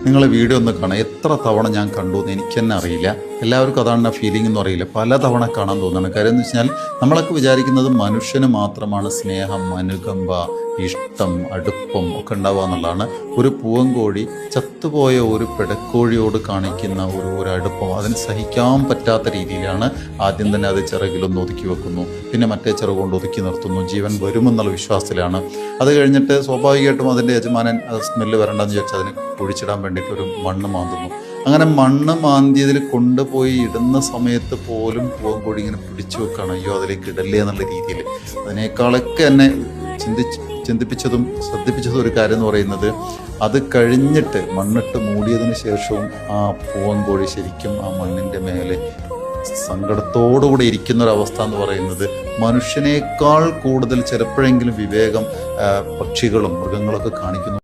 നിങ്ങളെ വീഡിയോ ഒന്ന് കാണാം. എത്ര തവണ ഞാൻ കണ്ടു എന്ന് എനിക്ക് തന്നെ അറിയില്ല. എല്ലാവർക്കും അതാണ് ആ ഫീലിംഗ് എന്ന് അറിയില്ല. പല തവണ കാണാൻ തോന്നുന്നു. കാര്യം എന്ന് വെച്ചാൽ നമ്മളൊക്കെ വിചാരിക്കുന്നത് മനുഷ്യന് മാത്രമാണ് സ്നേഹം, അനുകമ്പ, ഇഷ്ടം, അടുപ്പം ഒക്കെ ഉണ്ടാവുക എന്നുള്ളതാണ്. ഒരു പൂവൻകോഴി ചത്തുപോയ ഒരു പിടക്കോഴിയോട് കാണിക്കുന്ന ഒരു അടുപ്പം അതിന് സഹിക്കാൻ പറ്റാത്ത രീതിയിലാണ്. ആദ്യം തന്നെ അത് ചിറകിലൊന്ന് ഒതുക്കി വെക്കുന്നു, പിന്നെ മറ്റേ ചിറക് കൊണ്ട് ഒതുക്കി നിർത്തുന്നു. ജീവൻ വരുമെന്നുള്ള വിശ്വാസത്തിലാണ്. അത് കഴിഞ്ഞിട്ട് സ്വാഭാവികമായിട്ടും അതിൻ്റെ യജമാനൻ സ്മെല്ല് വരണ്ടെന്ന് ചോദിച്ചാൽ അതിന് കുഴിച്ചിടാൻ വേണ്ടിയിട്ട് ഒരു മണ്ണ് മാന്തുന്നു. അങ്ങനെ മണ്ണ് മാന്തിയതിൽ കൊണ്ടുപോയി ഇടുന്ന സമയത്ത് പോലും പൂവൻകോഴി ഇങ്ങനെ പിടിച്ചു വെക്കുകയാണ്, അയ്യോ അതിലേക്ക് ഇടല്ലേ എന്നുള്ള രീതിയിൽ. അതിനേക്കാളൊക്കെ എന്നെ ചിന്തിപ്പിച്ചതും ശ്രദ്ധിപ്പിച്ചതും ഒരു കാര്യം എന്ന് പറയുന്നത്, അത് കഴിഞ്ഞിട്ട് മണ്ണിട്ട് മൂടിയതിന് ശേഷവും ആ പൂവൻകോഴി ശരിക്കും ആ മണ്ണിൻ്റെ മേലെ സങ്കടത്തോടുകൂടി ഇരിക്കുന്നൊരവസ്ഥ എന്ന് പറയുന്നത് മനുഷ്യനേക്കാൾ കൂടുതൽ ചിലപ്പോഴെങ്കിലും വിവേകം പക്ഷികളും മൃഗങ്ങളൊക്കെ കാണിക്കുന്നു.